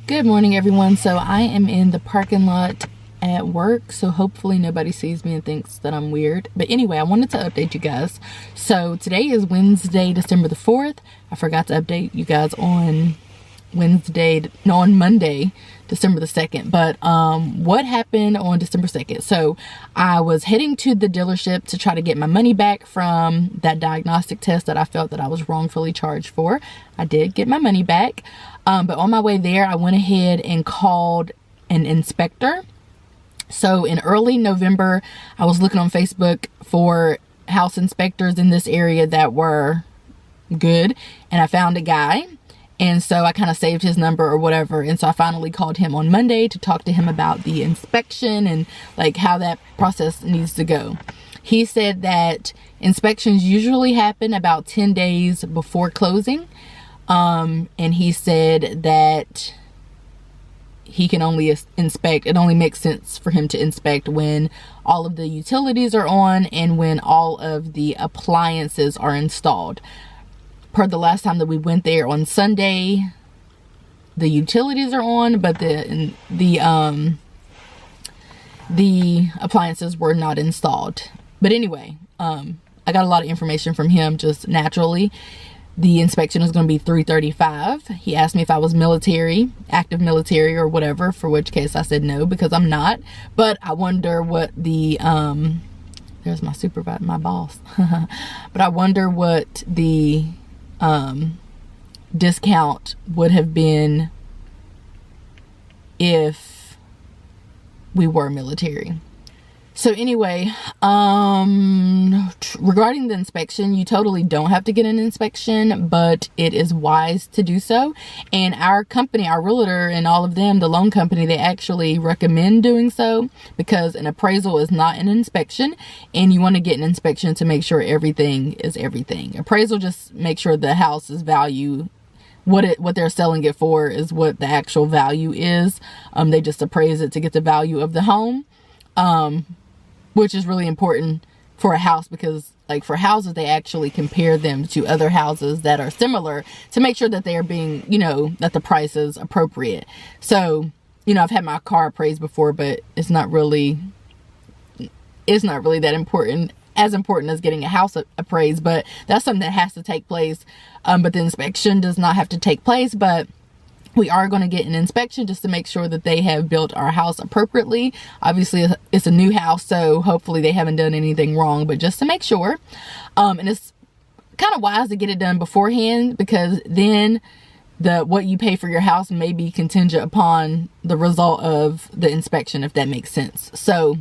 Good morning, everyone. So I am in the parking lot at work, so hopefully nobody sees me and thinks that I'm weird. But anyway, I wanted to update you guys. So today is Wednesday, December the 4th. I forgot to update you guys on Monday, December the 2nd. But what happened on December 2nd? So I was heading to the dealership to try to get my money back from that diagnostic test that I felt that I was wrongfully charged for. I did get my money back. But on my way there, I went ahead and called an inspector. So in early November, I was looking on Facebook for house inspectors in this area that were good. And I found a guy. And so I kind of saved his number or whatever. And so I finally called him on Monday to talk to him about the inspection and like how that process needs to go. He said that inspections usually happen about 10 days before closing. And he said that he can only inspect, it only makes sense for him to inspect when all of the utilities are on and when all of the appliances are installed. Per the last time that we went there on Sunday, the utilities are on, but the appliances were not installed. But anyway, I got a lot of information from him just naturally. The inspection is going to be $335. He asked me if I was military, active military or whatever, for which case I said no, because I'm not. But I wonder what the, there's my supervisor, my boss. But I wonder what the discount would have been if we were military. So anyway, regarding the inspection, you totally don't have to get an inspection, but it is wise to do so. And our company, our realtor and all of them, the loan company, they actually recommend doing so because an appraisal is not an inspection and you want to get an inspection to make sure everything is everything. Appraisal just make sure the house is value. What they're selling it for is what the actual value is. They just appraise it to get the value of the home. Which is really important for a house because like for houses, they actually compare them to other houses that are similar to make sure that they are being, that the price is appropriate. So, I've had my car appraised before, but it's not really that important, as important as getting a house appraised, but that's something that has to take place. But the inspection does not have to take place, but we are going to get an inspection just to make sure that they have built our house appropriately. Obviously, it's a new house, so hopefully they haven't done anything wrong, but just to make sure. And it's kind of wise to get it done beforehand because then what you pay for your house may be contingent upon the result of the inspection, if that makes sense. So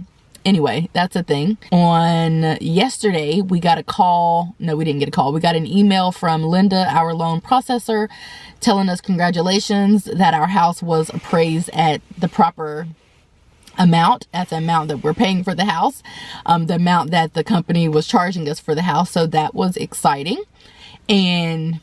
anyway, that's a thing. On yesterday, we got a call. No, we didn't get a call. We got an email from Linda, our loan processor, telling us congratulations that our house was appraised at the proper amount, at the amount that we're paying for the house, the amount that the company was charging us for the house. So that was exciting. And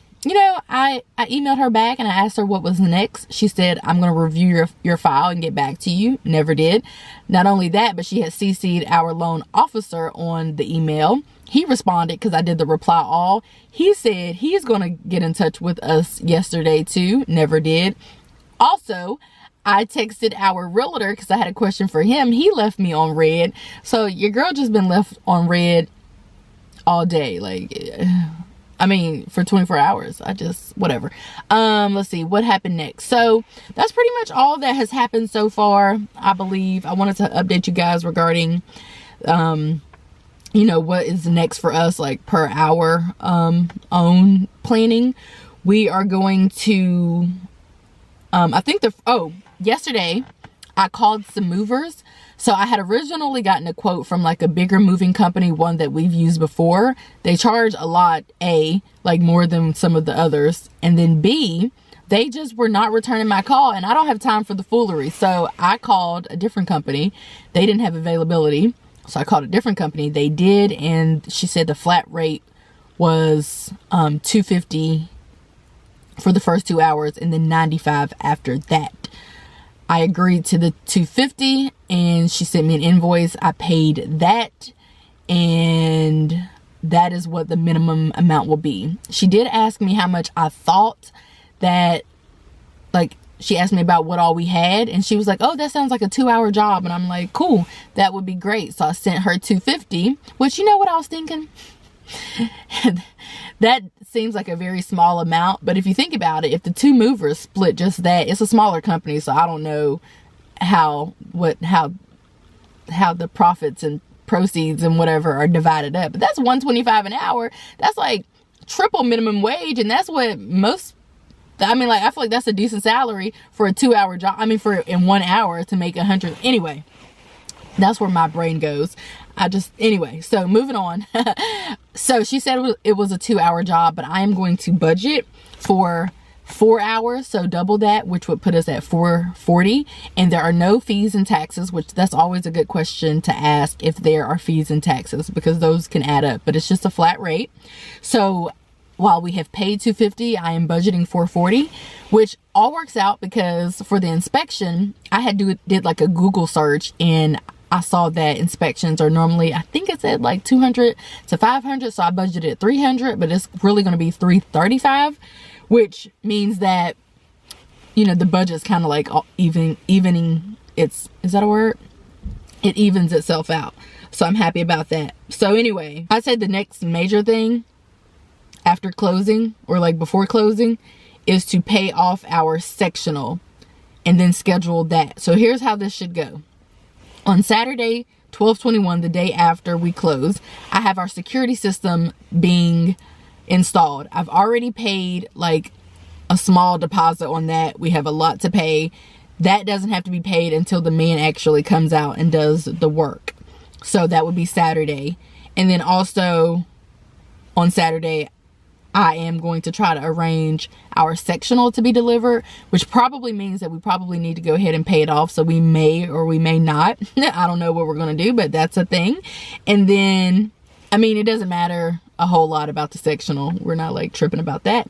I emailed her back and I asked her what was next. She said, I'm going to review your file and get back to you. Never did. Not only that, but she had CC'd our loan officer on the email. He responded because I did the reply all. He said he's going to get in touch with us yesterday too. Never did. Also, I texted our realtor because I had a question for him. He left me on red. So your girl just been left on red all day. For 24 hours. Whatever. Let's see what happened next. So that's pretty much all that has happened so far, I believe. I wanted to update you guys regarding, what is next for us, like per our own planning. We are going to, yesterday I called some movers. So I had originally gotten a quote from like a bigger moving company, one that we've used before. They charge a lot, A, like more than some of the others. And then B, they just were not returning my call and I don't have time for the foolery. So I called a different company. They didn't have availability. So I called a different company. They did. And she said the flat rate was $250 for the first 2 hours and then $95 after that. I agreed to the $250 and she sent me an invoice. I paid that and that is what the minimum amount will be. She did ask me how much I thought that, like, she asked me about what all we had, and she was like, oh, that sounds like a 2-hour job. And I'm like, cool, that would be great. So I sent her $250, which, you know what I was thinking? That seems like a very small amount, but if you think about it, if the 2 movers split just that, it's a smaller company, so I don't know how the profits and proceeds and whatever are divided up. But that's $125 an hour. That's like triple minimum wage, and that's what most, I mean, like, I feel like that's a decent salary for a 2-hour job. I mean, for in 1 hour to make 100. Anyway, that's where my brain goes. Anyway, so moving on. So she said it was a 2-hour job, but I am going to budget for 4 hours, so double that, which would put us at $440. And there are no fees and taxes, which that's always a good question to ask, if there are fees and taxes, because those can add up, but it's just a flat rate. So while we have paid $250, I am budgeting $440, which all works out because for the inspection, I did like a Google search, and I saw that inspections are normally, I think it said like $200 to $500. So I budgeted $300, but it's really going to be $335, which means that, you know, the budget's kind of like evening. Is that a word? It evens itself out. So I'm happy about that. So anyway, I'd say the next major thing after closing, or like before closing, is to pay off our sectional and then schedule that. So here's how this should go. On Saturday, 12/21, the day after we close, I have our security system being installed. I've already paid like a small deposit on that. We have a lot to pay. That doesn't have to be paid until the man actually comes out and does the work. So that would be Saturday. And then also on Saturday, I am going to try to arrange our sectional to be delivered, which probably means that we probably need to go ahead and pay it off. So we may or we may not. I don't know what we're going to do, but that's a thing. And then, I mean, it doesn't matter a whole lot about the sectional. We're not like tripping about that.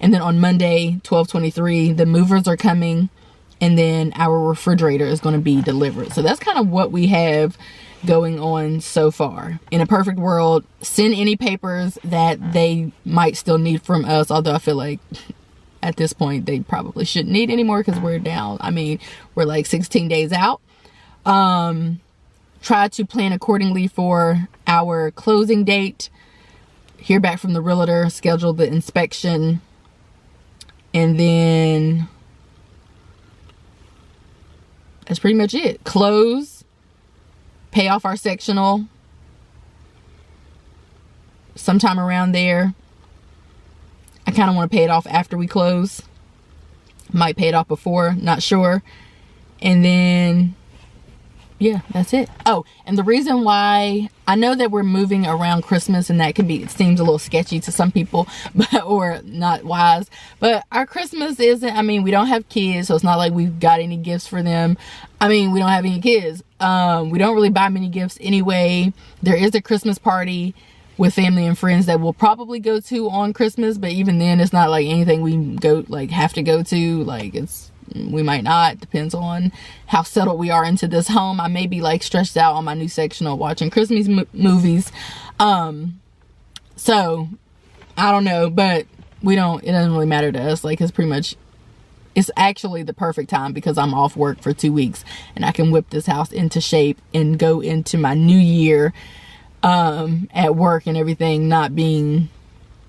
And then on Monday, 12/23, the movers are coming, and then our refrigerator is going to be delivered. So that's kind of what we have going on so far. In a perfect world, send any papers that they might still need from us, although I feel like at this point they probably shouldn't need anymore because we're down. I mean, we're like 16 days out. Try to plan accordingly for our closing date. Hear back from the realtor, schedule the inspection, and then that's pretty much it. Close, pay off our sectional sometime around there. I kind of want to pay it off after we close. Might pay it off before, not sure. And then, yeah, that's it. Oh, and the reason why, I know that we're moving around Christmas, and that can be, it seems a little sketchy to some people, but, or not wise, but our Christmas isn't, I mean, we don't have kids, so it's not like we've got any gifts for them. I mean, we don't have any kids. We don't really buy many gifts anyway. There is a Christmas party with family and friends that we'll probably go to on Christmas, but even then, it's not like anything we have to go to. Like, we might not, depends on how settled we are into this home. I may be like stressed out on my new sectional watching Christmas movies. So I don't know, but it doesn't really matter to us. Like, it's actually the perfect time because I'm off work for 2 weeks and I can whip this house into shape and go into my new year at work and everything, not being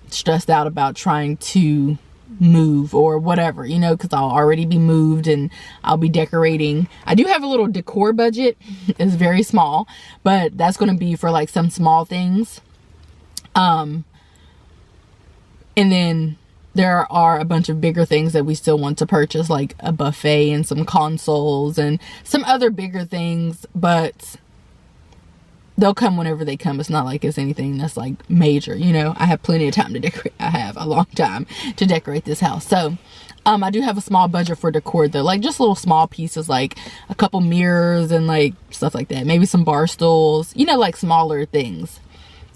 stressed out about trying to move or whatever, you know, because I'll already be moved and I'll be decorating. I do have a little decor budget. It's very small, but that's going to be for like some small things. And then there are a bunch of bigger things that we still want to purchase, like a buffet and some consoles and some other bigger things, but they'll come whenever they come. It's not like it's anything that's like major, you know. I have plenty of time to decorate. I have a long time to decorate this house. So I do have a small budget for decor though, like just little small pieces, like a couple mirrors and like stuff like that, maybe some bar stools, you know, like smaller things.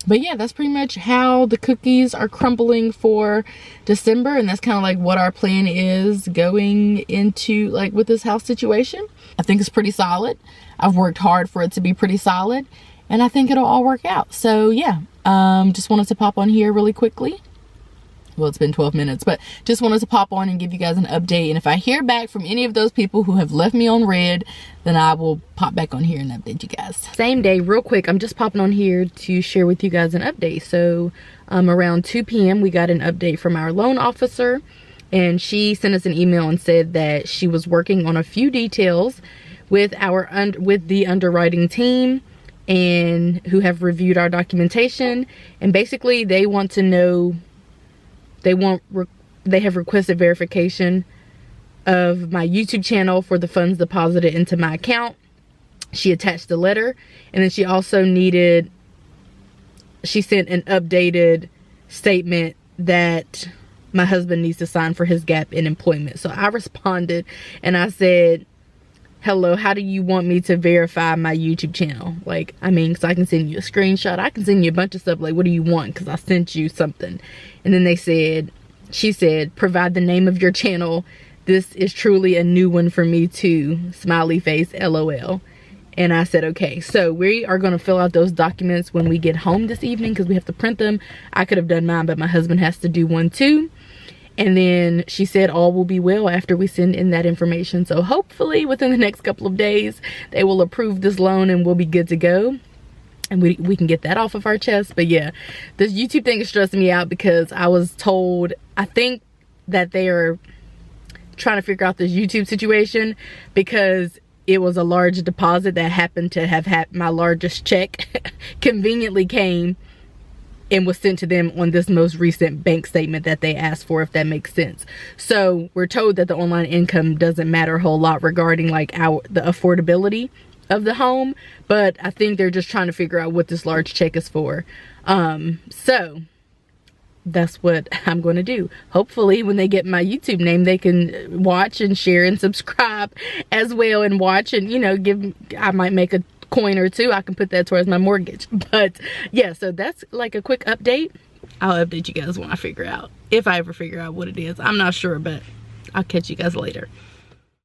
But yeah, that's pretty much how the cookies are crumbling for December, and that's kind of like what our plan is going into, like, with this house situation. I think it's pretty solid. I've worked hard for it to be pretty solid, and I think it'll all work out. So yeah, just wanted to pop on here really quickly well, it's been 12 minutes, but just wanted to pop on and give you guys an update. And if I hear back from any of those people who have left me on red, then I will pop back on here and update you guys. Same day, real quick, I'm just popping on here to share with you guys an update. So around 2 p.m. we got an update from our loan officer, and she sent us an email and said that she was working on a few details with the underwriting team, and who have reviewed our documentation, and basically they want to know, they have requested verification of my YouTube channel for the funds deposited into my account. She attached the letter, and then she also she sent an updated statement that my husband needs to sign for his gap in employment. So I responded and I said, hello, how do you want me to verify my YouTube channel? Like, I mean, so I can send you a screenshot. I can send you a bunch of stuff. Like, what do you want? Because I sent you something. And then she said, provide the name of your channel. This is truly a new one for me too. Smiley face, LOL. And I said, okay. So we are going to fill out those documents when we get home this evening, because we have to print them. I could have done mine, but my husband has to do one too. And then she said all will be well after we send in that information. So hopefully within the next couple of days, they will approve this loan and we'll be good to go. And we can get that off of our chest. But yeah, this YouTube thing is stressing me out, because I was told, I think that they are trying to figure out this YouTube situation, because it was a large deposit that happened to have had my largest check conveniently came and was sent to them on this most recent bank statement that they asked for, if that makes sense. So we're told that the online income doesn't matter a whole lot regarding like the affordability of the home, but I think they're just trying to figure out what this large check is for. So that's what I'm going to do. Hopefully when they get my YouTube name, they can watch and share and subscribe as well, and watch, and, you know, I might make a coin or two. I can put that towards my mortgage. But yeah, so that's like a quick update. I'll update you guys when I figure out, if I ever figure out what it is. I'm not sure, but I'll catch you guys later.